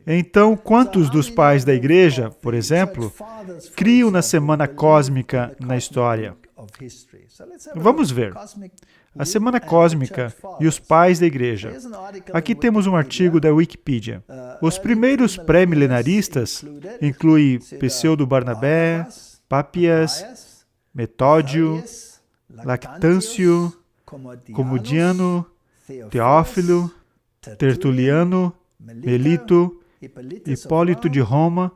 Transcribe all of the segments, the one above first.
Então, quantos dos pais da igreja, por exemplo, criam na semana cósmica na história? Vamos ver. A semana cósmica e os pais da igreja. Aqui temos um artigo da Wikipedia. Os primeiros pré-milenaristas incluem Pseudo-Barnabé, Pápias, Metódio, Lactâncio, Comodiano, Teófilo, Tertuliano, Melito, Hipólito de Roma,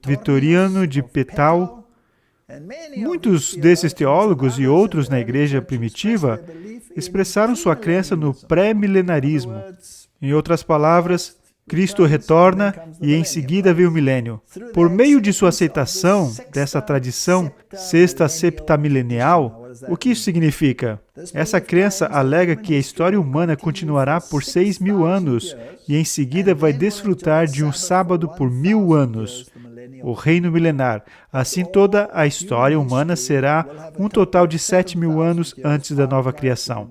Vitoriano de Petal. Muitos desses teólogos e outros na igreja primitiva expressaram sua crença no pré-milenarismo. Em outras palavras, Cristo retorna e em seguida vem o milênio. Por meio de sua aceitação dessa tradição sexta septamilenial, o que isso significa? Essa crença alega que a história humana continuará por 6.000 anos e em seguida vai desfrutar de um sábado por 1.000 anos, o reino milenar. Assim, toda a história humana será um total de 7.000 anos antes da nova criação.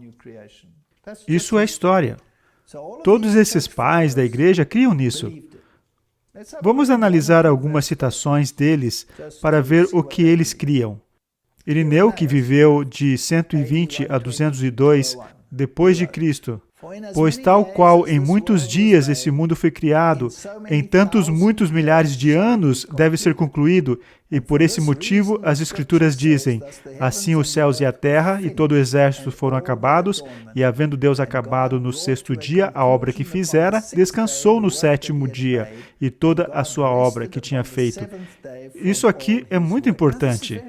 Isso é história. Todos esses pais da igreja criam nisso. Vamos analisar algumas citações deles para ver o que eles criam. Irineu, que viveu de 120 a 202 depois de Cristo, pois tal qual em muitos dias esse mundo foi criado, em tantos muitos milhares de anos deve ser concluído, e por esse motivo as Escrituras dizem, assim os céus e a terra e todo o exército foram acabados, e havendo Deus acabado no sexto dia a obra que fizera, descansou no sétimo dia, e toda a sua obra que tinha feito. Isso aqui é muito importante.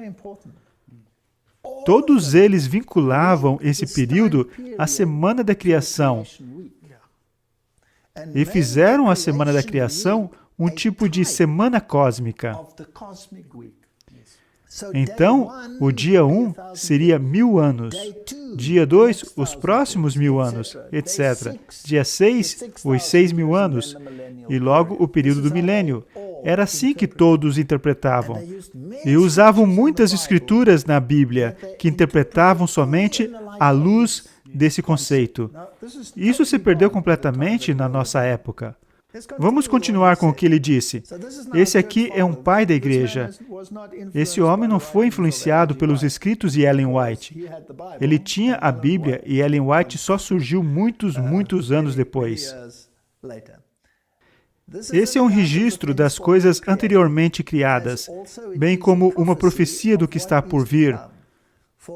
Todos eles vinculavam esse período à semana da criação e fizeram a semana da criação um tipo de semana cósmica. Então, o dia 1 seria 1.000 anos, dia 2, os próximos 1.000 anos, etc. Dia 6, os 6.000 anos, e logo o período do milênio. Era assim que todos interpretavam. E usavam muitas escrituras na Bíblia que interpretavam somente à luz desse conceito. Isso se perdeu completamente na nossa época. Vamos continuar com o que ele disse. Esse aqui é um pai da igreja. Esse homem não foi influenciado pelos escritos de Ellen White. Ele tinha a Bíblia e Ellen White só surgiu muitos anos depois. Esse é um registro das coisas anteriormente criadas, bem como uma profecia do que está por vir.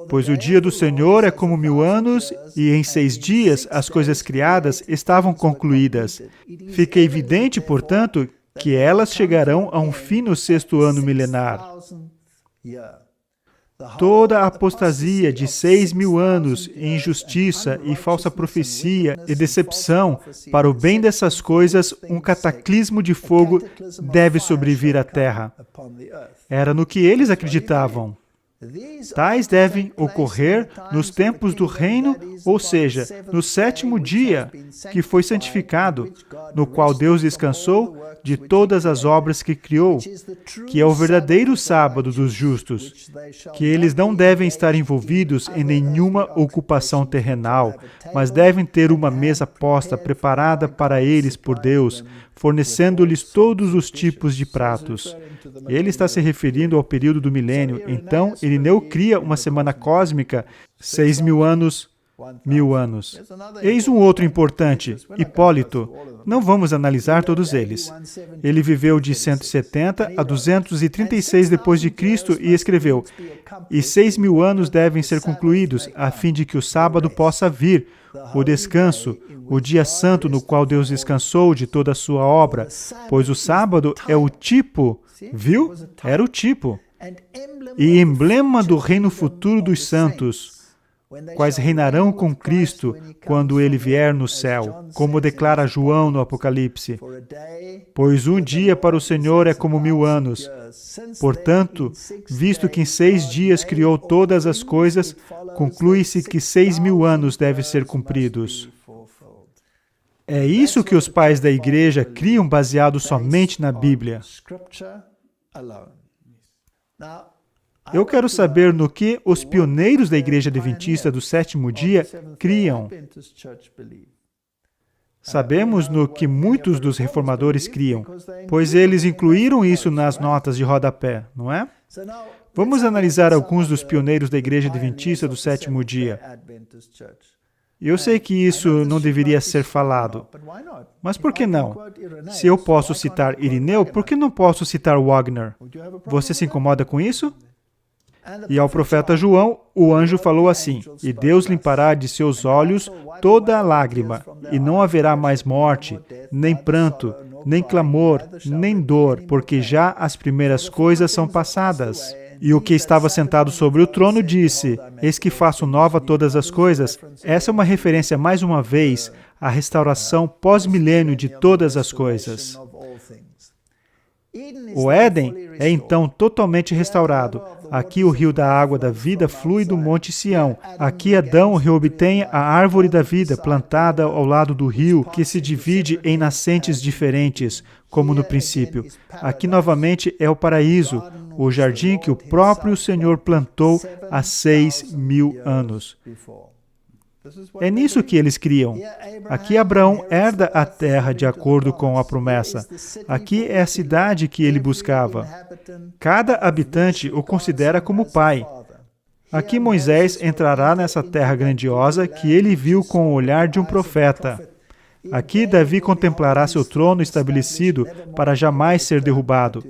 Pois o dia do Senhor é como 1.000 anos, e em 6 dias as coisas criadas estavam concluídas. Fica evidente, portanto, que elas chegarão a um fim no 6º ano milenar. Toda a apostasia de 6.000 anos, injustiça e falsa profecia e decepção, para o bem dessas coisas, um cataclismo de fogo deve sobrevir à terra. Era no que eles acreditavam. Tais devem ocorrer nos tempos do reino, ou seja, no 7º dia, que foi santificado, no qual Deus descansou de todas as obras que criou, que é o verdadeiro sábado dos justos, que eles não devem estar envolvidos em nenhuma ocupação terrenal, mas devem ter uma mesa posta preparada para eles por Deus, fornecendo-lhes todos os tipos de pratos. Ele está se referindo ao período do milênio. Então, Irineu cria uma semana cósmica, 6.000 anos, 1.000 anos. Eis um outro importante, Hipólito. Não vamos analisar todos eles. Ele viveu de 170 a 236 depois de Cristo e escreveu: "E 6.000 anos devem ser concluídos, a fim de que o sábado possa vir, o descanso, o dia santo no qual Deus descansou de toda a sua obra, pois o sábado é o tipo." Viu? Era o tipo. E emblema do reino futuro dos santos, quais reinarão com Cristo quando ele vier no céu, como declara João no Apocalipse. Pois um dia para o Senhor é como 1.000 anos. Portanto, visto que em 6 dias criou todas as coisas, conclui-se que 6.000 anos devem ser cumpridos. É isso que os pais da igreja criam baseado somente na Bíblia. Eu quero saber no que os pioneiros da Igreja Adventista do 7º dia criam. Sabemos no que muitos dos reformadores criam, pois eles incluíram isso nas notas de rodapé, não é? Vamos analisar alguns dos pioneiros da Igreja Adventista do Sétimo Dia. Eu sei que isso não deveria ser falado, mas por que não? Se eu posso citar Irineu, por que não posso citar Wagner? Você se incomoda com isso? E ao profeta João, o anjo falou assim: E Deus limpará de seus olhos toda a lágrima, e não haverá mais morte, nem pranto, nem clamor, nem dor, porque já as primeiras coisas são passadas. E o que estava sentado sobre o trono disse: Eis que faço nova todas as coisas. Essa é uma referência, mais uma vez, à restauração pós-milênio de todas as coisas. O Éden é então totalmente restaurado. Aqui o rio da água da vida flui do Monte Sião. Aqui Adão reobtém a árvore da vida plantada ao lado do rio, que se divide em nascentes diferentes, como no princípio. Aqui novamente é o paraíso, o jardim que o próprio Senhor plantou há 6.000 anos. É nisso que eles criam. Aqui Abraão herda a terra de acordo com a promessa. Aqui é a cidade que ele buscava. Cada habitante o considera como pai. Aqui Moisés entrará nessa terra grandiosa que ele viu com o olhar de um profeta. Aqui Davi contemplará seu trono estabelecido para jamais ser derrubado,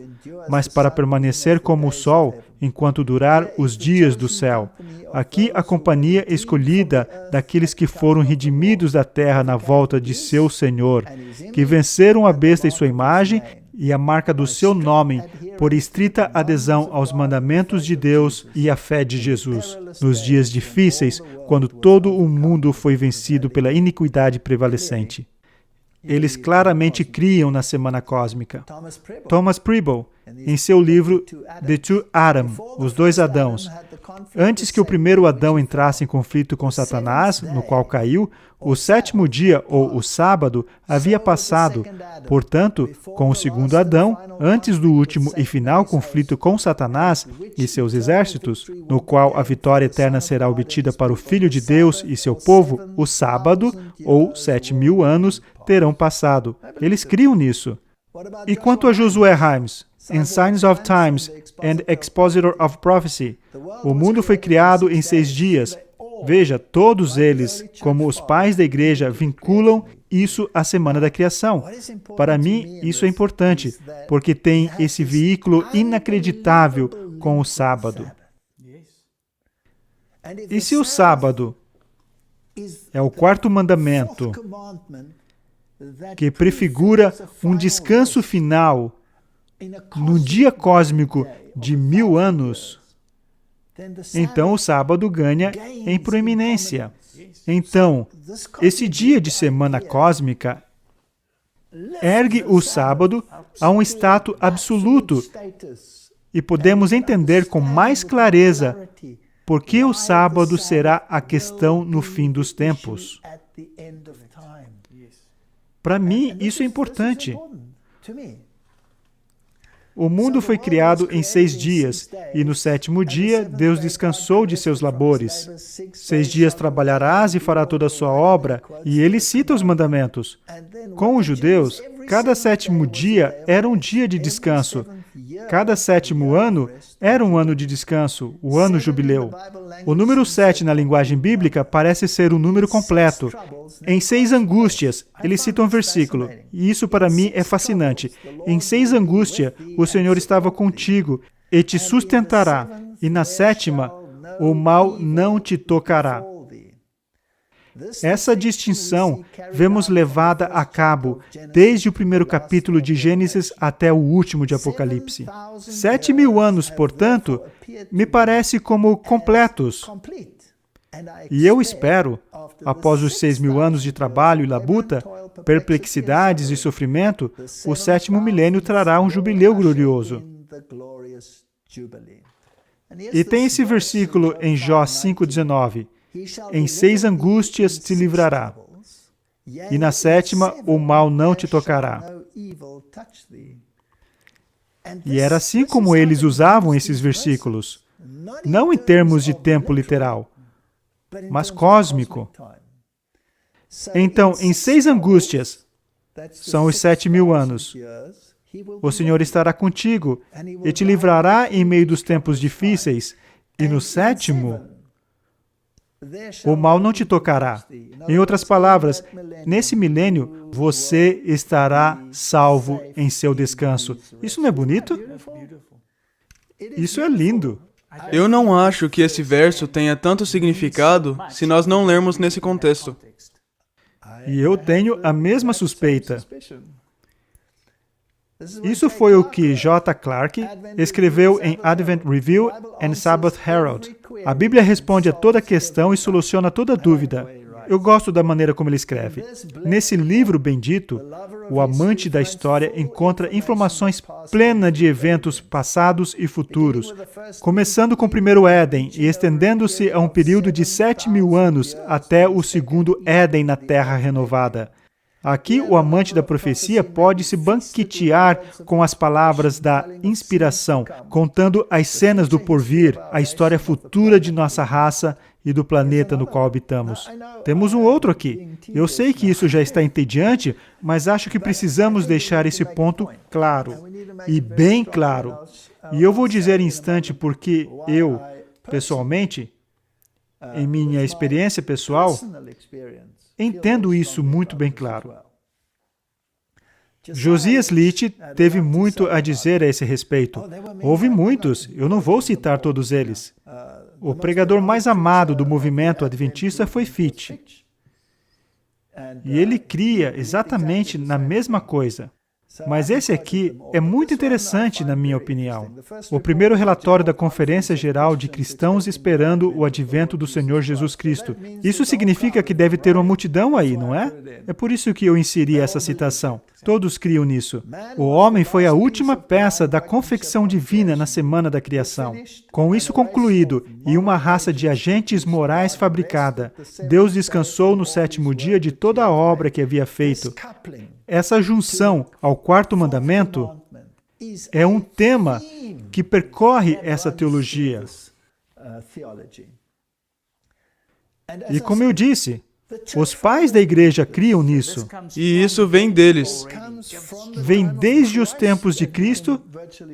mas para permanecer como o sol enquanto durar os dias do céu. Aqui a companhia escolhida daqueles que foram redimidos da terra na volta de seu Senhor, que venceram a besta em sua imagem e a marca do seu nome, por estrita adesão aos mandamentos de Deus e à fé de Jesus, nos dias difíceis, quando todo o mundo foi vencido pela iniquidade prevalecente. Eles claramente criam na semana cósmica. Thomas Preble, em seu livro The Two Adam, Os Dois Adãos, antes que o primeiro Adão entrasse em conflito com Satanás, no qual caiu, o sétimo dia, ou o sábado, havia passado. Portanto, com o segundo Adão, antes do último e final conflito com Satanás e seus exércitos, no qual a vitória eterna será obtida para o Filho de Deus e seu povo, o sábado, ou 7.000 anos, terão passado. Eles criam nisso. E quanto a Josué Himes, em Signs of Times and Expositor of Prophecy, o mundo foi criado em 6 dias. Veja, todos eles, como os pais da igreja, vinculam isso à semana da criação. Para mim, isso é importante, porque tem esse veículo inacreditável com o sábado. E se o sábado é o quarto mandamento, que prefigura um descanso final no dia cósmico de 1000 anos, então o sábado ganha em proeminência. Então, esse dia de semana cósmica ergue o sábado a um status absoluto e podemos entender com mais clareza por que o sábado será a questão no fim dos tempos. Para mim, isso é importante. O mundo foi criado em 6 dias, e no 7º dia, Deus descansou de seus labores. 6 dias trabalharás e fará toda a sua obra, e ele cita os mandamentos. Com os judeus, cada 7º dia era um dia de descanso. Cada 7º ano era um ano de descanso, o ano jubileu. O número 7 na linguagem bíblica parece ser um número completo. Em 6 angústias, ele cita um versículo, e isso para mim é fascinante. Em 6 angústias, o Senhor estava contigo e te sustentará, e na 7ª, o mal não te tocará. Essa distinção vemos levada a cabo desde o primeiro capítulo de Gênesis até o último de Apocalipse. 7.000 anos, portanto, me parece como completos. E eu espero, após os 6.000 anos de trabalho e labuta, perplexidades e sofrimento, o 7º milênio trará um jubileu glorioso. E tem esse versículo em Jó 5,19. Em 6 angústias te livrará, e na 7ª o mal não te tocará. E era assim como eles usavam esses versículos, não em termos de tempo literal, mas cósmico. Então, em 6 angústias, são os 7.000 anos, o Senhor estará contigo e te livrará em meio dos tempos difíceis, e no 7º, o mal não te tocará. Em outras palavras, nesse milênio, você estará salvo em seu descanso. Isso não é bonito? Isso é lindo. Eu não acho que esse verso tenha tanto significado se nós não lermos nesse contexto. E eu tenho a mesma suspeita. Isso foi o que J. Clarke escreveu em Advent Review and Sabbath Herald. A Bíblia responde a toda questão e soluciona toda dúvida. Eu gosto da maneira como ele escreve. Nesse livro bendito, o amante da história encontra informações plenas de eventos passados e futuros, começando com o primeiro Éden e estendendo-se a um período de 7.000 anos até o segundo Éden na Terra renovada. Aqui, o amante da profecia pode se banquetear com as palavras da inspiração, contando as cenas do porvir, a história futura de nossa raça e do planeta no qual habitamos. Temos um outro aqui. Eu sei que isso já está entediante, mas acho que precisamos deixar esse ponto claro, e bem claro. E eu vou dizer em instante porque eu, pessoalmente, em minha experiência pessoal, entendo isso muito bem claro. Josias Litch teve muito a dizer a esse respeito. Houve muitos, eu não vou citar todos eles. O pregador mais amado do movimento adventista foi Fitch. E ele cria exatamente na mesma coisa. Mas esse aqui é muito interessante, na minha opinião. O primeiro relatório da Conferência Geral de Cristãos esperando o advento do Senhor Jesus Cristo. Isso significa que deve ter uma multidão aí, não é? É por isso que eu inseri essa citação. Todos criam nisso. O homem foi a última peça da confecção divina na semana da criação. Com isso concluído, e uma raça de agentes morais fabricada, Deus descansou no 7º dia de toda a obra que havia feito. Essa junção ao 4º mandamento é um tema que percorre essa teologia. E como eu disse, os pais da igreja criam nisso. E isso vem deles. Vem desde os tempos de Cristo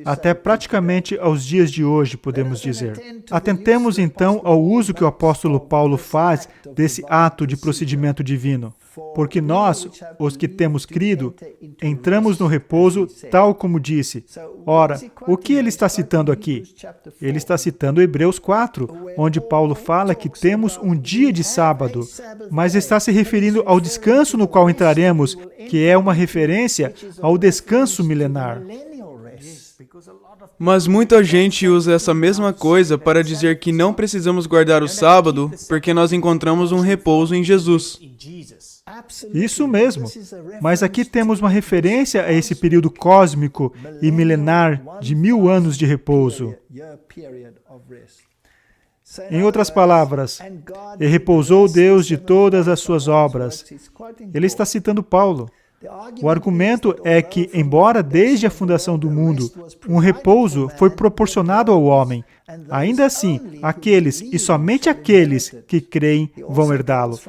até praticamente aos dias de hoje, podemos dizer. Atentemos então ao uso que o apóstolo Paulo faz desse ato de procedimento divino. Porque nós, os que temos crido, entramos no repouso tal como disse. Ora, o que ele está citando aqui? Ele está citando Hebreus 4, onde Paulo fala que temos um dia de sábado, mas está se referindo ao descanso no qual entraremos, que é uma referência ao descanso milenar. Mas muita gente usa essa mesma coisa para dizer que não precisamos guardar o sábado porque nós encontramos um repouso em Jesus. Isso mesmo. Mas aqui temos uma referência a esse período cósmico e milenar de 1000 anos de repouso. Em outras palavras, e repousou Deus de todas as suas obras. Ele está citando Paulo. O argumento é que, embora desde a fundação do mundo, um repouso foi proporcionado ao homem, ainda assim, aqueles e somente aqueles que creem vão herdá-lo.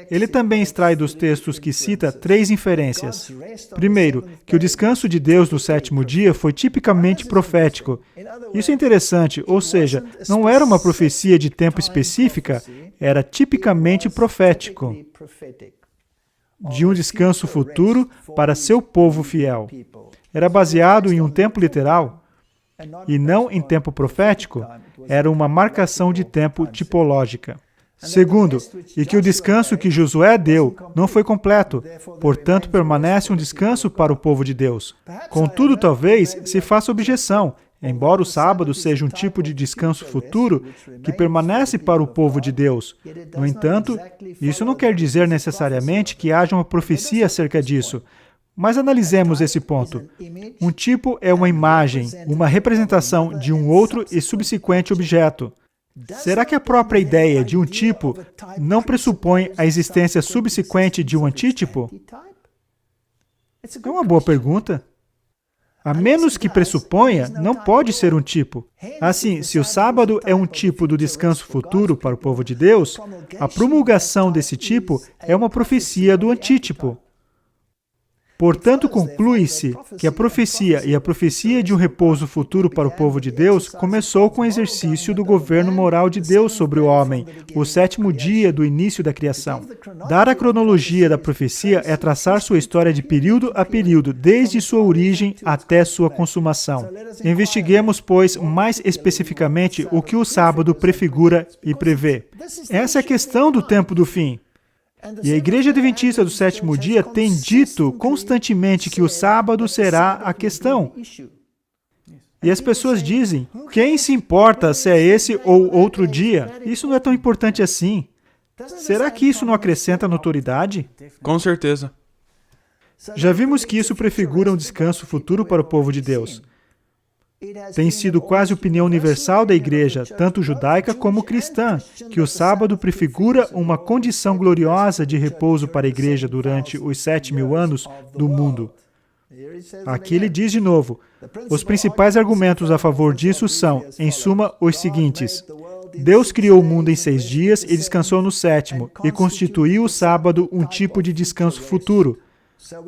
Ele também extrai dos textos que cita 3 inferências. Primeiro, que o descanso de Deus no 7º dia foi tipicamente profético. Isso é interessante, ou seja, não era uma profecia de tempo específica, era tipicamente profético, de um descanso futuro para seu povo fiel. Era baseado em um tempo literal e não em tempo profético, era uma marcação de tempo tipológica. Segundo, e que o descanso que Josué deu não foi completo, portanto permanece um descanso para o povo de Deus. Contudo, talvez se faça objeção, embora o sábado seja um tipo de descanso futuro que permanece para o povo de Deus. No entanto, isso não quer dizer necessariamente que haja uma profecia acerca disso. Mas analisemos esse ponto. Um tipo é uma imagem, uma representação de um outro e subsequente objeto. Será que a própria ideia de um tipo não pressupõe a existência subsequente de um antítipo? É uma boa pergunta. A menos que pressuponha, não pode ser um tipo. Assim, se o sábado é um tipo do descanso futuro para o povo de Deus, a promulgação desse tipo é uma profecia do antítipo. Portanto, conclui-se que a profecia e a profecia de um repouso futuro para o povo de Deus começou com o exercício do governo moral de Deus sobre o homem, o sétimo dia do início da criação. Dar a cronologia da profecia é traçar sua história de período a período, desde sua origem até sua consumação. Investiguemos, pois, mais especificamente o que o sábado prefigura e prevê. Essa é a questão do tempo do fim. E a Igreja Adventista do Sétimo Dia tem dito constantemente que o sábado será a questão. E as pessoas dizem, quem se importa se é esse ou outro dia? Isso não é tão importante assim. Será que isso não acrescenta notoriedade? Com certeza. Já vimos que isso prefigura um descanso futuro para o povo de Deus. Tem sido quase opinião universal da Igreja, tanto judaica como cristã, que o sábado prefigura uma condição gloriosa de repouso para a Igreja durante os 7.000 anos do mundo. Aqui ele diz de novo, os principais argumentos a favor disso são, em suma, os seguintes. Deus criou o mundo em 6 dias e descansou no 7º, e constituiu o sábado um tipo de descanso futuro.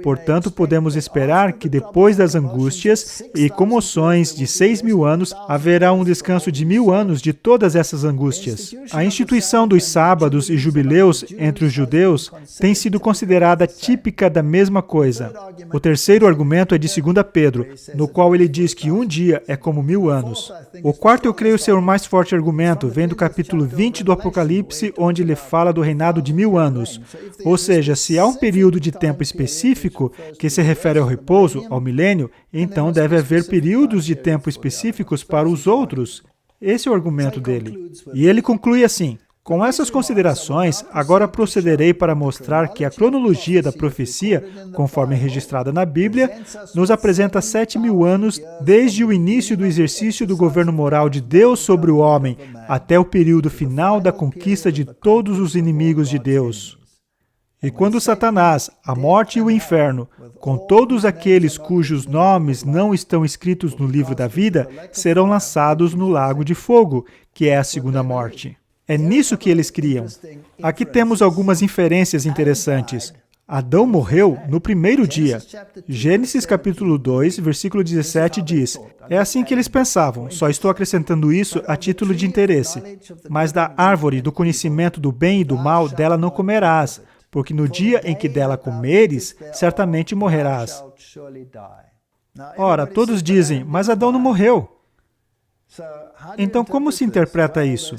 Portanto, podemos esperar que depois das angústias e comoções de 6.000 anos, haverá um descanso de 1.000 anos de todas essas angústias. A instituição dos sábados e jubileus entre os judeus tem sido considerada típica da mesma coisa. O terceiro argumento é de 2 Pedro, no qual ele diz que um dia é como 1.000 anos. O quarto eu creio ser o mais forte argumento, vem do capítulo 20 do Apocalipse, onde ele fala do reinado de 1.000 anos. Ou seja, se há um período de tempo específico que se refere ao repouso, ao milênio, então deve haver períodos de tempo específicos para os outros. Esse é o argumento dele. E ele conclui assim, com essas considerações, agora procederei para mostrar que a cronologia da profecia, conforme registrada na Bíblia, nos apresenta 7.000 anos desde o início do exercício do governo moral de Deus sobre o homem, até o período final da conquista de todos os inimigos de Deus. E quando Satanás, a morte e o inferno, com todos aqueles cujos nomes não estão escritos no livro da vida, serão lançados no lago de fogo, que é a segunda morte. É nisso que eles criam. Aqui temos algumas inferências interessantes. Adão morreu no primeiro dia. Gênesis capítulo 2, versículo 17 diz, é assim que eles pensavam, só estou acrescentando isso a título de interesse. Mas da árvore do conhecimento do bem e do mal, dela não comerás, porque no dia em que dela comeres, certamente morrerás. Ora, todos dizem, mas Adão não morreu. Então, como se interpreta isso?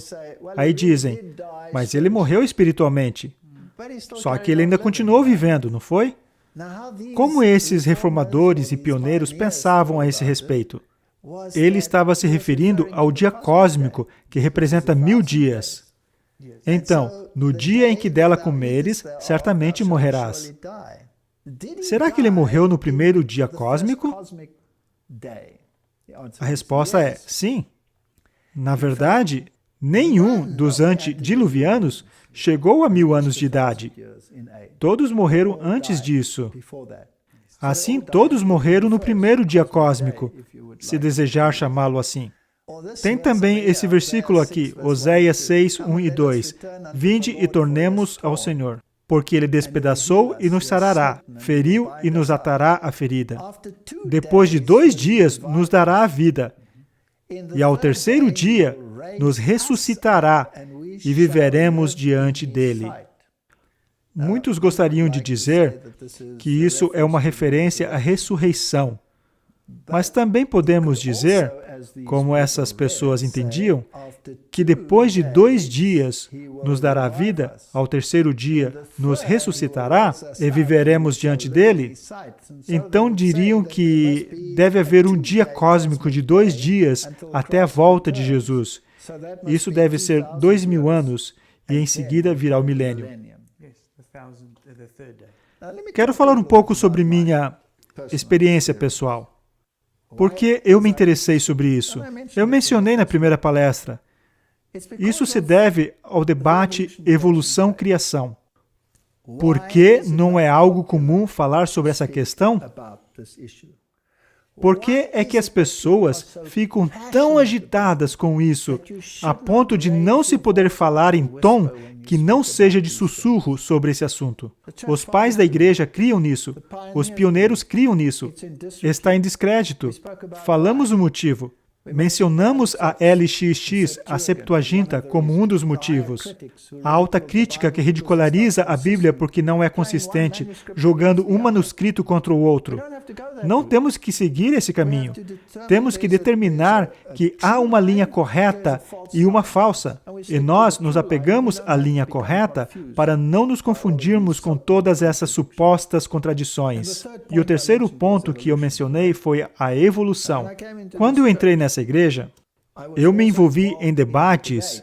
Aí dizem, mas ele morreu espiritualmente. Só que ele ainda continuou vivendo, não foi? Como esses reformadores e pioneiros pensavam a esse respeito? Ele estava se referindo ao dia cósmico, que representa 1.000 dias. Então, no dia em que dela comeres, certamente morrerás. Será que ele morreu no primeiro dia cósmico? A resposta é sim. Na verdade, nenhum dos antediluvianos chegou a 1.000 anos de idade. Todos morreram antes disso. Assim, todos morreram no primeiro dia cósmico, se desejar chamá-lo assim. Tem também esse versículo aqui, Oséias 6, 1 e 2. Vinde e tornemos ao Senhor, porque Ele despedaçou e nos sarará, feriu e nos atará a ferida. Depois de 2 dias, nos dará a vida, e ao terceiro dia, nos ressuscitará e viveremos diante dele. Muitos gostariam de dizer que isso é uma referência à ressurreição. Mas também podemos dizer, como essas pessoas entendiam, que depois de 2 dias nos dará vida, ao terceiro dia nos ressuscitará e viveremos diante dele. Então diriam que deve haver um dia cósmico de 2 dias até a volta de Jesus. Isso deve ser 2.000 anos e em seguida virá o milênio. Quero falar um pouco sobre minha experiência pessoal. Por que eu me interessei sobre isso? Eu mencionei na primeira palestra. Isso se deve ao debate evolução-criação. Por que não é algo comum falar sobre essa questão? Por que é que as pessoas ficam tão agitadas com isso, a ponto de não se poder falar em tom que não seja de sussurro sobre esse assunto? Os pais da igreja criam nisso. Os pioneiros criam nisso. Está em descrédito. Falamos o motivo. Mencionamos a LXX, a Septuaginta, como um dos motivos. A alta crítica que ridiculariza a Bíblia porque não é consistente, jogando um manuscrito contra o outro. Não temos que seguir esse caminho. Temos que determinar que há uma linha correta e uma falsa. E nós nos apegamos à linha correta para não nos confundirmos com todas essas supostas contradições. E o terceiro ponto que eu mencionei foi a evolução. Quando eu entrei nessa igreja, eu me envolvi em debates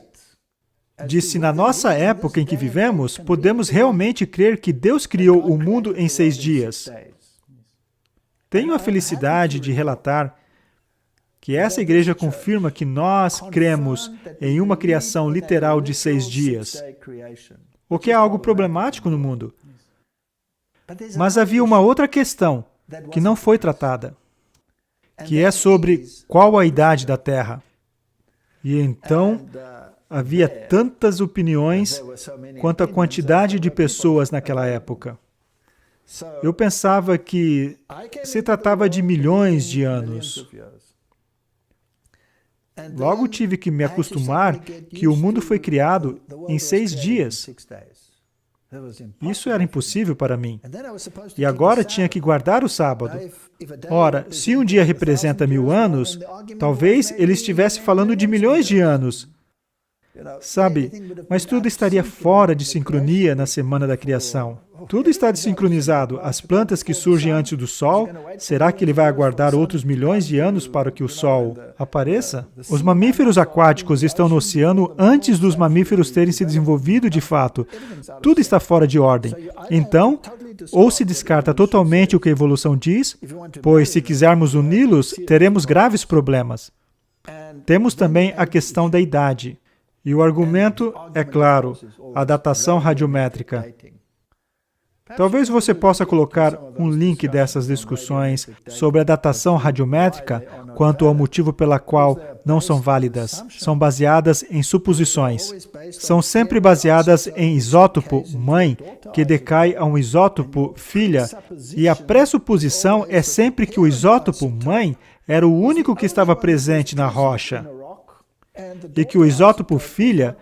de se na nossa época em que vivemos, podemos realmente crer que Deus criou o mundo em 6 dias. Tenho a felicidade de relatar que essa igreja confirma que nós cremos em uma criação literal de 6 dias, o que é algo problemático no mundo. Mas havia uma outra questão que não foi tratada, que é sobre qual a idade da Terra. E então, havia tantas opiniões quanto a quantidade de pessoas naquela época. Eu pensava que se tratava de milhões de anos. Logo tive que me acostumar que o mundo foi criado em 6 dias. Isso era impossível para mim. E agora tinha que guardar o sábado. Ora, se um dia representa 1000 anos, talvez ele estivesse falando de milhões de anos. Sabe, mas tudo estaria fora de sincronia na semana da criação. Tudo está desincronizado. As plantas que surgem antes do Sol, será que ele vai aguardar outros milhões de anos para que o Sol apareça? Os mamíferos aquáticos estão no oceano antes dos mamíferos terem se desenvolvido de fato. Tudo está fora de ordem. Então, ou se descarta totalmente o que a evolução diz, pois se quisermos uni-los, teremos graves problemas. Temos também a questão da idade. E o argumento é claro, a datação radiométrica. Talvez você possa colocar um link dessas discussões sobre a datação radiométrica quanto ao motivo pela qual não são válidas. São baseadas em suposições. São sempre baseadas em isótopo mãe, que decai a um isótopo filha, e a pressuposição é sempre que o isótopo mãe era o único que estava presente na rocha. E que o isótopo filha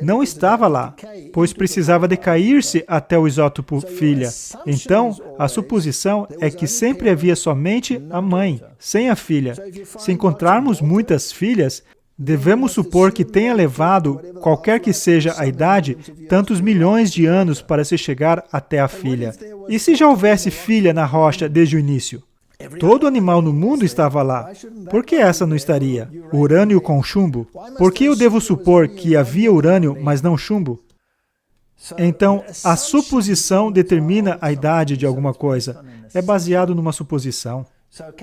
não estava lá, pois precisava decair-se até o isótopo filha. Então, a suposição é que sempre havia somente a mãe, sem a filha. Se encontrarmos muitas filhas, devemos supor que tenha levado, qualquer que seja a idade, tantos milhões de anos para se chegar até a filha. E se já houvesse filha na rocha desde o início? Todo animal no mundo estava lá. Por que essa não estaria? Urânio com chumbo? Por que eu devo supor que havia urânio, mas não chumbo? Então, a suposição determina a idade de alguma coisa. É baseado numa suposição.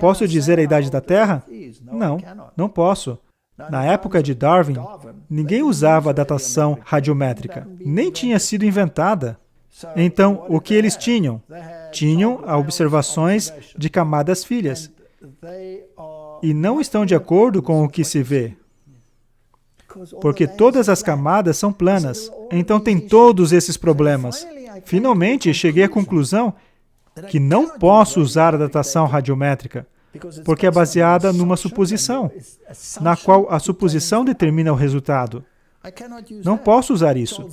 Posso dizer a idade da Terra? Não, não posso. Na época de Darwin, ninguém usava a datação radiométrica. Nem tinha sido inventada. Então, o que eles tinham? Tinham observações de camadas filhas. E não estão de acordo com o que se vê. Porque todas as camadas são planas. Então, tem todos esses problemas. Finalmente, cheguei à conclusão que não posso usar a datação radiométrica, porque é baseada numa suposição, na qual a suposição determina o resultado. Não posso usar isso.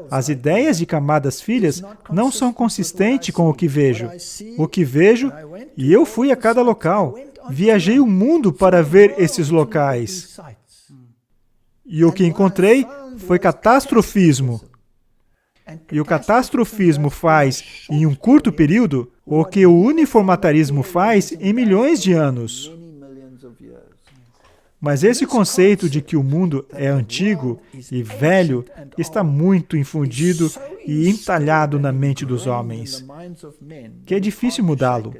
As ideias de camadas filhas não são consistentes com o que vejo. O que vejo, e eu fui a cada local. Viajei o mundo para ver esses locais. E o que encontrei foi catastrofismo. E o catastrofismo faz, em um curto período, o que o uniformitarismo faz em milhões de anos. Mas esse conceito de que o mundo é antigo e velho está muito infundido e entalhado na mente dos homens, que é difícil mudá-lo.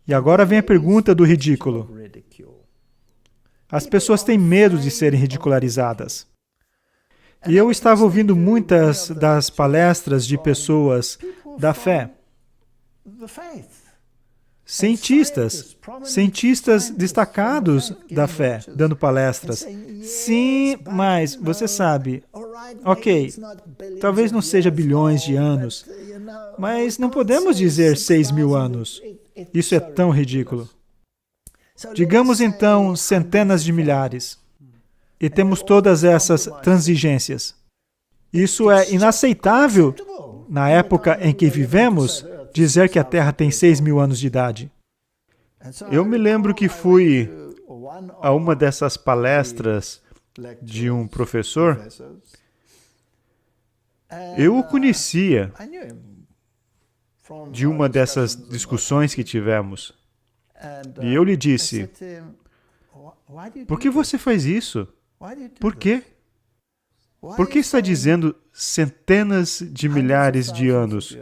E agora vem a pergunta do ridículo. As pessoas têm medo de serem ridicularizadas. E eu estava ouvindo muitas das palestras de pessoas da fé. cientistas destacados da fé, dando palestras. Sim, mas você sabe, ok, talvez não seja bilhões de anos, mas não podemos dizer 6.000 anos. Isso é tão ridículo. Digamos então centenas de milhares. E temos todas essas transigências. Isso é inaceitável na época em que vivemos, dizer que a Terra tem 6.000 anos de idade. Eu me lembro que fui a uma dessas palestras de um professor. Eu o conhecia de uma dessas discussões que tivemos. E eu lhe disse, por que você faz isso? Por quê? Por que está dizendo centenas de milhares de anos,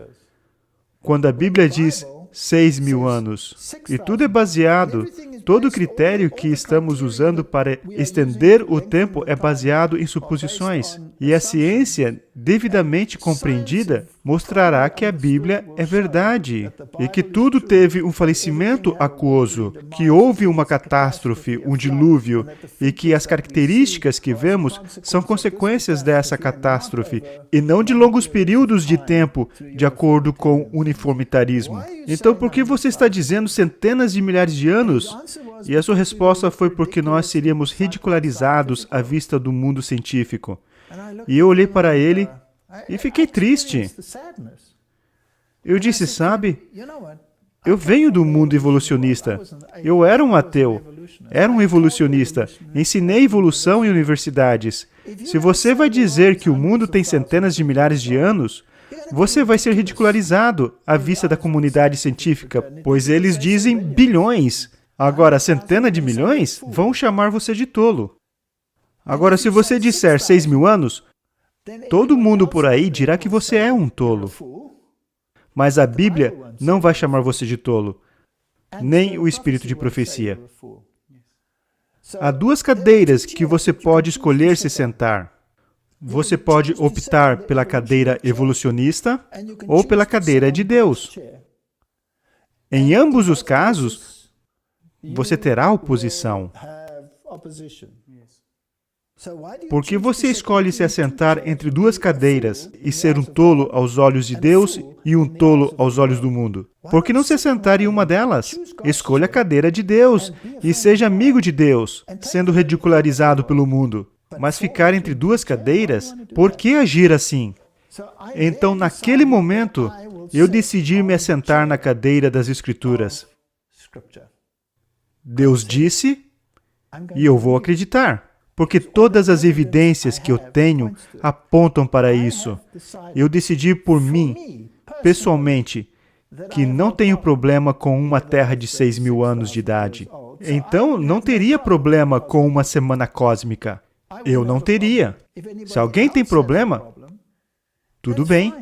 quando a Bíblia diz 6.000 anos? E tudo é baseado, todo o critério que estamos usando para estender o tempo é baseado em suposições. E a ciência, devidamente compreendida, mostrará que a Bíblia é verdade e que tudo teve um falecimento aquoso, que houve uma catástrofe, um dilúvio, e que as características que vemos são consequências dessa catástrofe e não de longos períodos de tempo, de acordo com o uniformitarismo. Então, por que você está dizendo centenas de milhares de anos? E a sua resposta foi porque nós seríamos ridicularizados à vista do mundo científico. E eu olhei para ele e fiquei triste. Eu disse, sabe, eu venho do mundo evolucionista. Eu era um ateu, era um evolucionista. Ensinei evolução em universidades. Se você vai dizer que o mundo tem centenas de milhares de anos, você vai ser ridicularizado à vista da comunidade científica, pois eles dizem bilhões. Agora, centenas de milhões vão chamar você de tolo. Agora, se você disser 6.000 anos, todo mundo por aí dirá que você é um tolo. Mas a Bíblia não vai chamar você de tolo, nem o espírito de profecia. Há duas cadeiras que você pode escolher se sentar. Você pode optar pela cadeira evolucionista ou pela cadeira de Deus. Em ambos os casos, você terá oposição. Por que você escolhe se assentar entre duas cadeiras e ser um tolo aos olhos de Deus e um tolo aos olhos do mundo? Por que não se assentar em uma delas? Escolha a cadeira de Deus e seja amigo de Deus, sendo ridicularizado pelo mundo. Mas ficar entre duas cadeiras, por que agir assim? Então, naquele momento, eu decidi me assentar na cadeira das Escrituras. Deus disse, e eu vou acreditar, porque todas as evidências que eu tenho apontam para isso. Eu decidi por mim, pessoalmente, que não tenho problema com uma terra de 6.000 anos de idade. Então, não teria problema com uma semana cósmica. Eu não teria. Se alguém tem problema, tudo bem.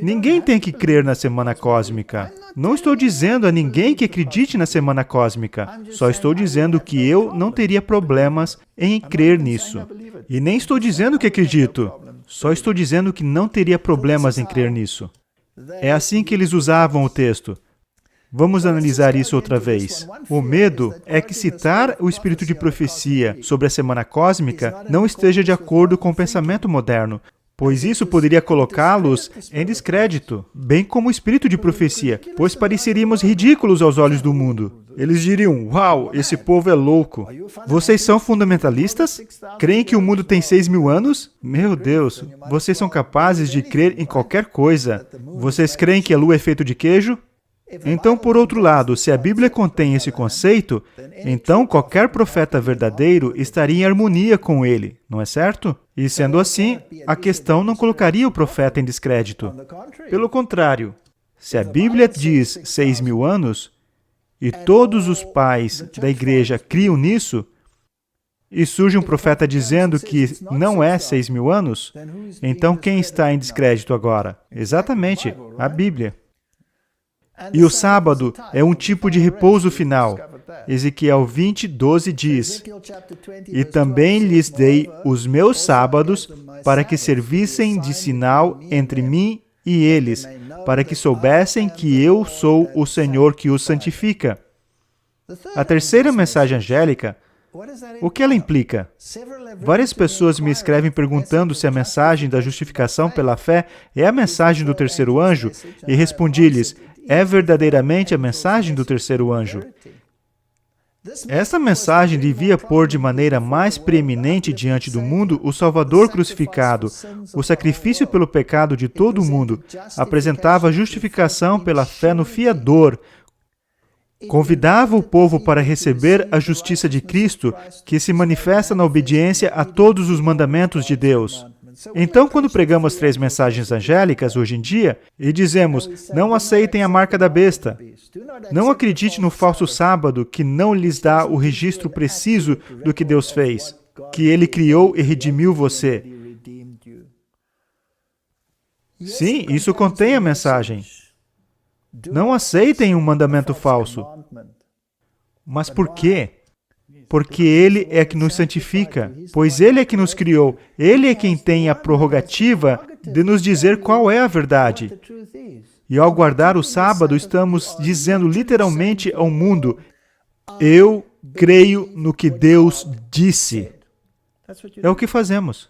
Ninguém tem que crer na semana cósmica. Não estou dizendo a ninguém que acredite na semana cósmica. Só estou dizendo que eu não teria problemas em crer nisso. E nem estou dizendo que acredito. Só estou dizendo que não teria problemas em crer nisso. É assim que eles usavam o texto. Vamos analisar isso outra vez. O medo é que citar o espírito de profecia sobre a semana cósmica não esteja de acordo com o pensamento moderno, pois isso poderia colocá-los em descrédito, bem como o espírito de profecia, pois pareceríamos ridículos aos olhos do mundo. Eles diriam, uau, esse povo é louco. Vocês são fundamentalistas? Creem que o mundo tem 6.000 anos? Meu Deus, vocês são capazes de crer em qualquer coisa. Vocês creem que a lua é feita de queijo? Então, por outro lado, se a Bíblia contém esse conceito, então qualquer profeta verdadeiro estaria em harmonia com ele, não é certo? E sendo assim, a questão não colocaria o profeta em descrédito. Pelo contrário, se a Bíblia diz 6.000 anos, e todos os pais da igreja criam nisso, e surge um profeta dizendo que não é 6.000 anos, então quem está em descrédito agora? Exatamente, a Bíblia. E o sábado é um tipo de repouso final. Ezequiel 20:12 diz, e também lhes dei os meus sábados para que servissem de sinal entre mim e eles, para que soubessem que eu sou o Senhor que os santifica. A terceira mensagem angélica, o que ela implica? Várias pessoas me escrevem perguntando se a mensagem da justificação pela fé é a mensagem do terceiro anjo, e respondi-lhes, é verdadeiramente a mensagem do terceiro anjo. Esta mensagem devia pôr de maneira mais preeminente diante do mundo o Salvador crucificado. O sacrifício pelo pecado de todo o mundo apresentava a justificação pela fé no fiador. Convidava o povo para receber a justiça de Cristo, que se manifesta na obediência a todos os mandamentos de Deus. Então, quando pregamos 3 mensagens angélicas hoje em dia e dizemos, não aceitem a marca da besta, não acredite no falso sábado que não lhes dá o registro preciso do que Deus fez, que Ele criou e redimiu você. Sim, isso contém a mensagem. Não aceitem um mandamento falso. Mas por quê? Porque Ele é que nos santifica, pois Ele é que nos criou. Ele é quem tem a prerrogativa de nos dizer qual é a verdade. E ao guardar o sábado, estamos dizendo literalmente ao mundo, eu creio no que Deus disse. É o que fazemos.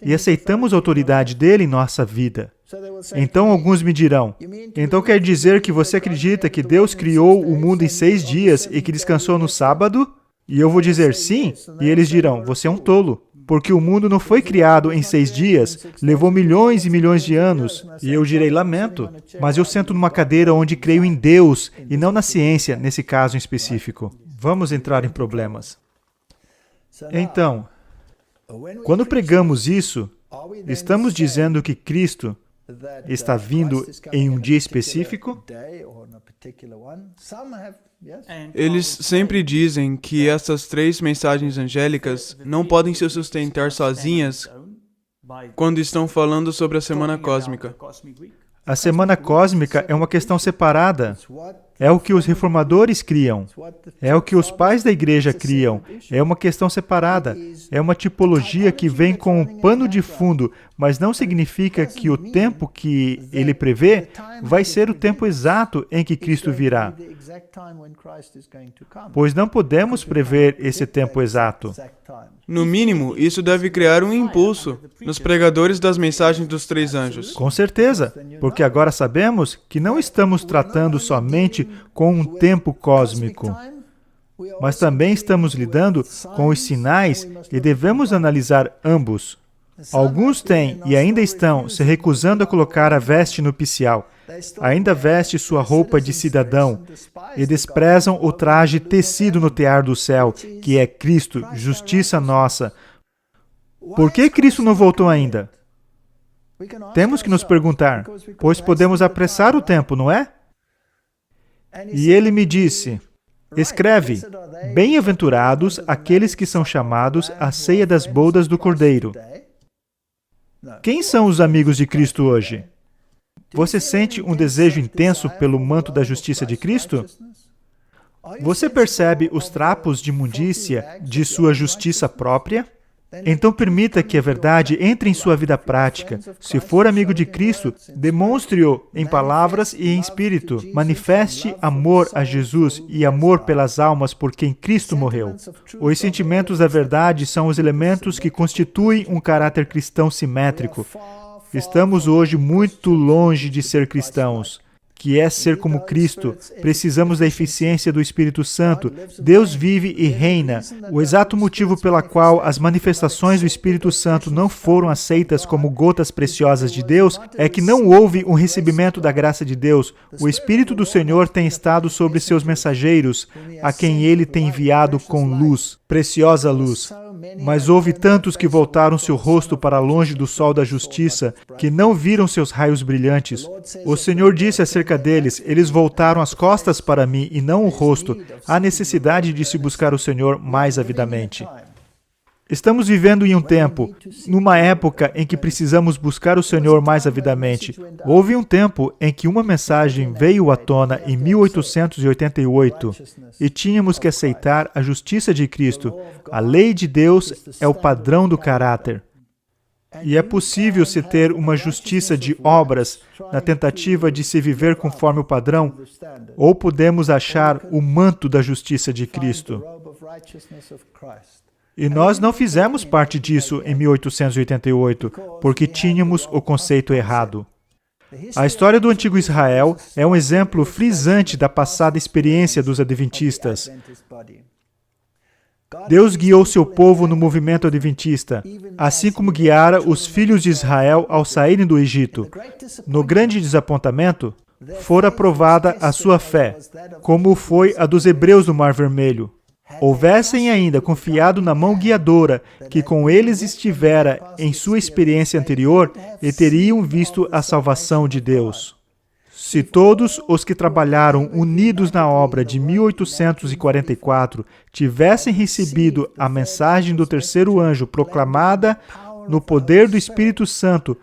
E aceitamos a autoridade dele em nossa vida. Então alguns me dirão, então quer dizer que você acredita que Deus criou o mundo em 6 dias e que descansou no sábado? E eu vou dizer sim, e eles dirão, você é um tolo, porque o mundo não foi criado em 6 dias, levou milhões e milhões de anos. E eu direi, lamento, mas eu sento numa cadeira onde creio em Deus e não na ciência, nesse caso em específico. Vamos entrar em problemas. Então, quando pregamos isso, estamos dizendo que Cristo está vindo em um dia específico? Eles sempre dizem que essas 3 mensagens angélicas não podem se sustentar sozinhas quando estão falando sobre a semana cósmica. A semana cósmica é uma questão separada. É o que os reformadores criam. É o que os pais da igreja criam. É uma questão separada. É uma tipologia que vem com um pano de fundo, mas não significa que o tempo que ele prevê vai ser o tempo exato em que Cristo virá. Pois não podemos prever esse tempo exato. No mínimo, isso deve criar um impulso nos pregadores das mensagens dos 3 anjos. Com certeza, porque agora sabemos que não estamos tratando somente com um tempo cósmico, mas também estamos lidando com os sinais e devemos analisar ambos. Alguns têm e ainda estão se recusando a colocar a veste nupcial. Ainda veste sua roupa de cidadão e desprezam o traje tecido no tear do céu, que é Cristo, justiça nossa. Por que Cristo não voltou ainda? Temos que nos perguntar, pois podemos apressar o tempo, não é? E ele me disse, escreve, bem-aventurados aqueles que são chamados à ceia das bodas do Cordeiro. Quem são os amigos de Cristo hoje? Você sente um desejo intenso pelo manto da justiça de Cristo? Você percebe os trapos de imundícia de sua justiça própria? Então permita que a verdade entre em sua vida prática. Se for amigo de Cristo, demonstre-o em palavras e em espírito. Manifeste amor a Jesus e amor pelas almas por quem Cristo morreu. Os sentimentos da verdade são os elementos que constituem um caráter cristão simétrico. Estamos hoje muito longe de ser cristãos, que é ser como Cristo. Precisamos da eficiência do Espírito Santo. Deus vive e reina. O exato motivo pela qual as manifestações do Espírito Santo não foram aceitas como gotas preciosas de Deus é que não houve um recebimento da graça de Deus. O Espírito do Senhor tem estado sobre seus mensageiros, a quem Ele tem enviado com luz, preciosa luz. Mas houve tantos que voltaram seu rosto para longe do sol da justiça, que não viram seus raios brilhantes. O Senhor disse acerca deles, eles voltaram as costas para mim e não o rosto. Há necessidade de se buscar o Senhor mais avidamente. Estamos vivendo em um tempo, numa época em que precisamos buscar o Senhor mais avidamente. Houve um tempo em que uma mensagem veio à tona em 1888 e tínhamos que aceitar a justiça de Cristo. A lei de Deus é o padrão do caráter. E é possível se ter uma justiça de obras na tentativa de se viver conforme o padrão, ou podemos achar o manto da justiça de Cristo. E nós não fizemos parte disso em 1888, porque tínhamos o conceito errado. A história do antigo Israel é um exemplo frisante da passada experiência dos adventistas. Deus guiou seu povo no movimento adventista, assim como guiara os filhos de Israel ao saírem do Egito. No grande desapontamento, fora provada a sua fé, como foi a dos hebreus do Mar Vermelho. Houvessem ainda confiado na mão guiadora que com eles estivera em sua experiência anterior, e teriam visto a salvação de Deus. Se todos os que trabalharam unidos na obra de 1844 tivessem recebido a mensagem do terceiro anjo proclamada no poder do Espírito Santo,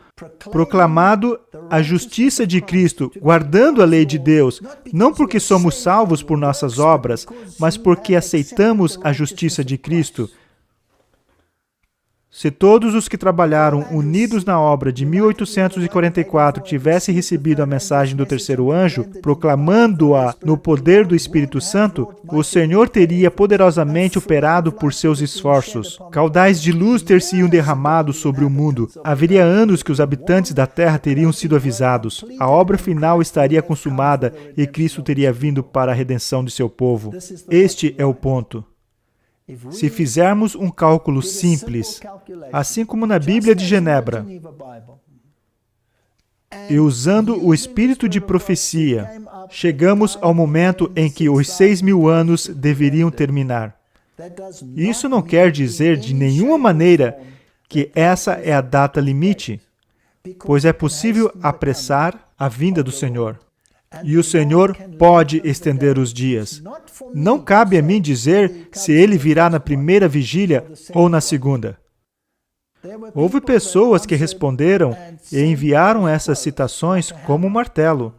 proclamado a justiça de Cristo, guardando a lei de Deus, não porque somos salvos por nossas obras, mas porque aceitamos a justiça de Cristo. Se todos os que trabalharam unidos na obra de 1844 tivessem recebido a mensagem do terceiro anjo, proclamando-a no poder do Espírito Santo, o Senhor teria poderosamente operado por seus esforços. Caudais de luz ter-se-iam derramado sobre o mundo. Haveria anos que os habitantes da terra teriam sido avisados. A obra final estaria consumada e Cristo teria vindo para a redenção de seu povo. Este é o ponto. Se fizermos um cálculo simples, assim como na Bíblia de Genebra, e usando o espírito de profecia, chegamos ao momento em que os 6.000 anos deveriam terminar. Isso não quer dizer de nenhuma maneira que essa é a data limite, pois é possível apressar a vinda do Senhor. E o Senhor pode estender os dias. Não cabe a mim dizer se Ele virá na primeira vigília ou na segunda. Houve pessoas que responderam e enviaram essas citações como um martelo,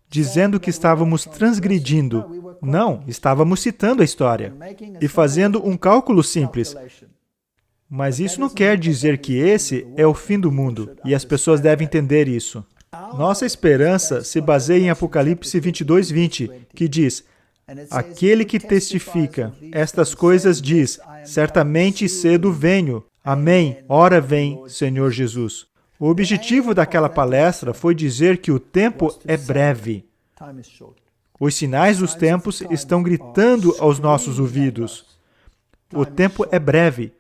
dizendo que estávamos transgredindo. Não, estávamos citando a história e fazendo um cálculo simples. Mas isso não quer dizer que esse é o fim do mundo, e as pessoas devem entender isso. Nossa esperança se baseia em Apocalipse 22:20, que diz: aquele que testifica estas coisas diz, certamente cedo venho. Amém. Ora vem, Senhor Jesus. O objetivo daquela palestra foi dizer que o tempo é breve. Os sinais dos tempos estão gritando aos nossos ouvidos. O tempo é breve.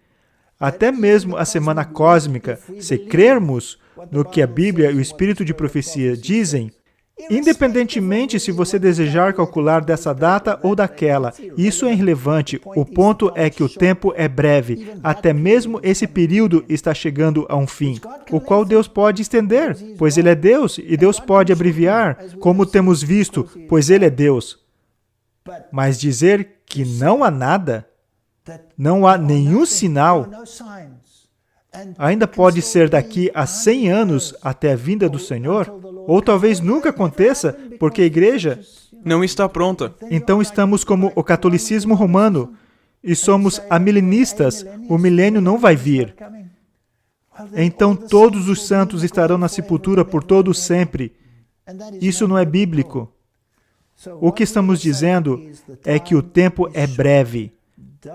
Até mesmo a semana cósmica, se crermos no que a Bíblia e o Espírito de Profecia dizem, independentemente se você desejar calcular dessa data ou daquela, isso é irrelevante. O ponto é que o tempo é breve. Até mesmo esse período está chegando a um fim, o qual Deus pode estender, pois Ele é Deus, e Deus pode abreviar, como temos visto, pois Ele é Deus. Mas dizer que não há nada, não há nenhum sinal, ainda pode ser daqui a 100 anos até a vinda do Senhor, ou talvez nunca aconteça, porque a igreja não está pronta. Então estamos como o catolicismo romano e somos amilenistas, o milênio não vai vir. Então todos os santos estarão na sepultura por todo sempre. Isso não é bíblico. O que estamos dizendo é que o tempo é breve.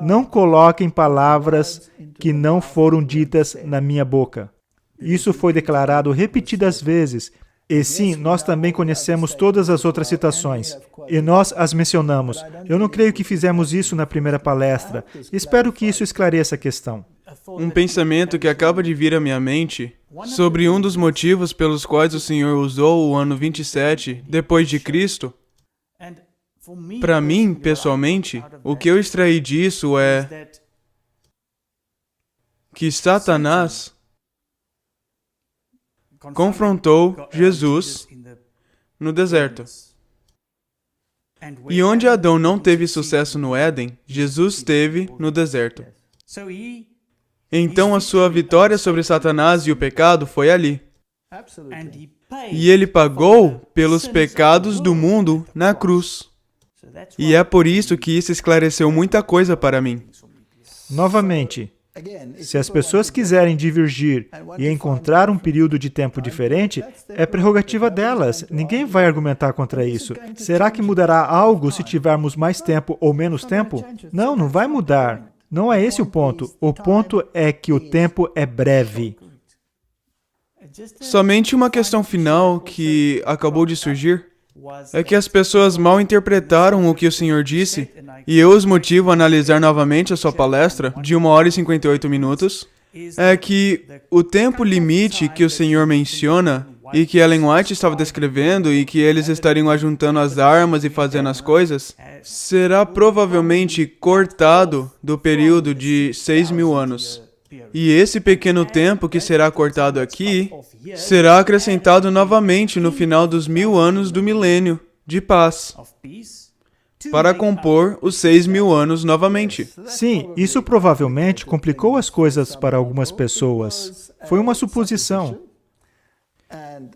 Não coloquem palavras que não foram ditas na minha boca. Isso foi declarado repetidas vezes. E sim, nós também conhecemos todas as outras citações. E nós as mencionamos. Eu não creio que fizemos isso na primeira palestra. Espero que isso esclareça a questão. Um pensamento que acaba de vir à minha mente sobre um dos motivos pelos quais o Senhor usou o ano 27 depois de Cristo. Para mim, pessoalmente, o que eu extraí disso é que Satanás confrontou Jesus no deserto. E onde Adão não teve sucesso no Éden, Jesus teve no deserto. Então a sua vitória sobre Satanás e o pecado foi ali. E ele pagou pelos pecados do mundo na cruz. E é por isso que isso esclareceu muita coisa para mim. Novamente, Se as pessoas quiserem divergir e encontrar um período de tempo diferente, é prerrogativa delas. Ninguém vai argumentar contra isso. Será que mudará algo se tivermos mais tempo ou menos tempo? Não, não vai mudar. Não é esse o ponto. O ponto é que o tempo é breve. Somente uma questão final que acabou de surgir é que as pessoas mal interpretaram o que o Senhor disse, e eu os motivo a analisar novamente a sua palestra, de 1 hora e 58 minutos, é que o tempo limite que o Senhor menciona, e que Ellen White estava descrevendo, e que eles estariam ajuntando as armas e fazendo as coisas, será provavelmente cortado do período de 6.000 anos. E esse pequeno tempo que será cortado aqui, será acrescentado novamente no final dos 1000 anos do milênio de paz, para compor os 6.000 anos novamente. Sim, isso provavelmente complicou as coisas para algumas pessoas. Foi uma suposição.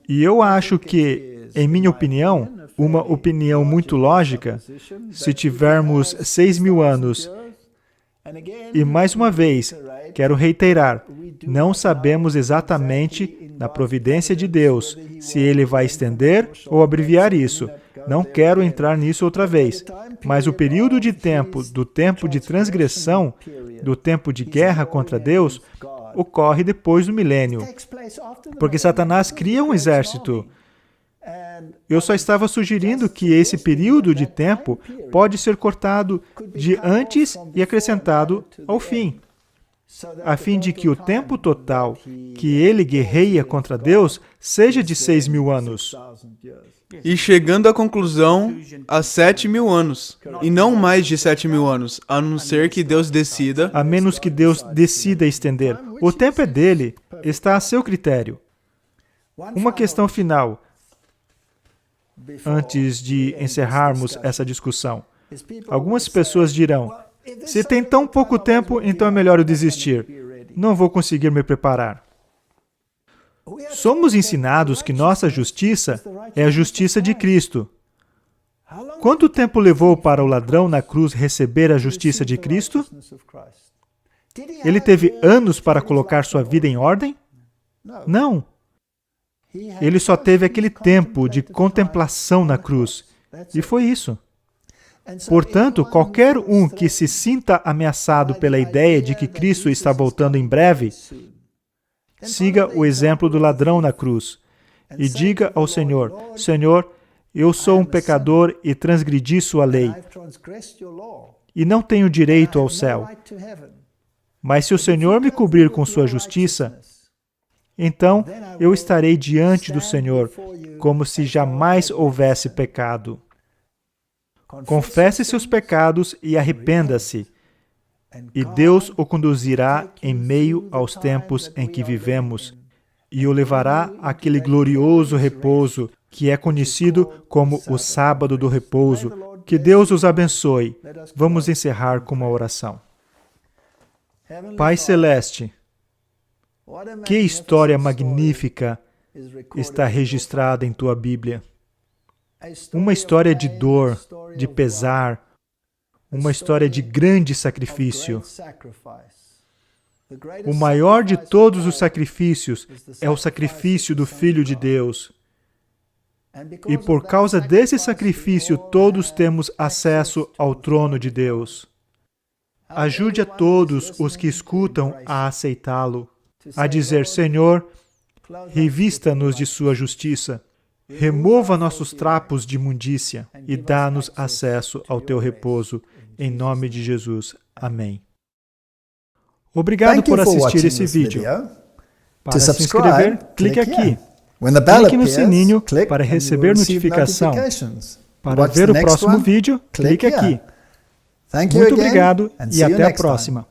E eu acho que, em minha opinião, uma opinião muito lógica, se tivermos 6.000 anos, e mais uma vez, quero reiterar, não sabemos exatamente, na providência de Deus, se Ele vai estender ou abreviar isso. Não quero entrar nisso outra vez. Mas o período de tempo, do tempo de transgressão, do tempo de guerra contra Deus, ocorre depois do milênio. Porque Satanás cria um exército. Eu só estava sugerindo que esse período de tempo pode ser cortado de antes e acrescentado ao fim, a fim de que o tempo total que ele guerreia contra Deus seja de 6.000 anos. E chegando à conclusão, a 7.000 anos, e não mais de 7.000 anos, a não ser que Deus decida. A menos que Deus decida estender. O tempo é dele, está a seu critério. Uma questão final, antes de encerrarmos essa discussão. Algumas pessoas dirão, se tem tão pouco tempo, então é melhor eu desistir. Não vou conseguir me preparar. Somos ensinados que nossa justiça é a justiça de Cristo. Quanto tempo levou para o ladrão na cruz receber a justiça de Cristo? Ele teve anos para colocar sua vida em ordem? Não. Ele só teve aquele tempo de contemplação na cruz. E foi isso. Portanto, qualquer um que se sinta ameaçado pela ideia de que Cristo está voltando em breve, siga o exemplo do ladrão na cruz e diga ao Senhor, Senhor, eu sou um pecador e transgredi sua lei e não tenho direito ao céu. Mas se o Senhor me cobrir com sua justiça, então eu estarei diante do Senhor como se jamais houvesse pecado. Confesse seus pecados e arrependa-se, e Deus o conduzirá em meio aos tempos em que vivemos e o levará àquele glorioso repouso que é conhecido como o sábado do repouso. Que Deus os abençoe. Vamos encerrar com uma oração. Pai Celeste, que história magnífica está registrada em Tua Bíblia. Uma história de dor, de pesar, uma história de grande sacrifício. O maior de todos os sacrifícios é o sacrifício do Filho de Deus. E por causa desse sacrifício, todos temos acesso ao trono de Deus. Ajude a todos os que escutam a aceitá-lo, a dizer, Senhor, revista-nos de sua justiça. Remova nossos trapos de imundícia e dá-nos acesso ao Teu repouso. Em nome de Jesus. Amém. Obrigado por assistir esse vídeo. Para se inscrever, clique aqui. Clique no sininho para receber notificação. Para ver o próximo vídeo, clique aqui. Muito obrigado e até a próxima.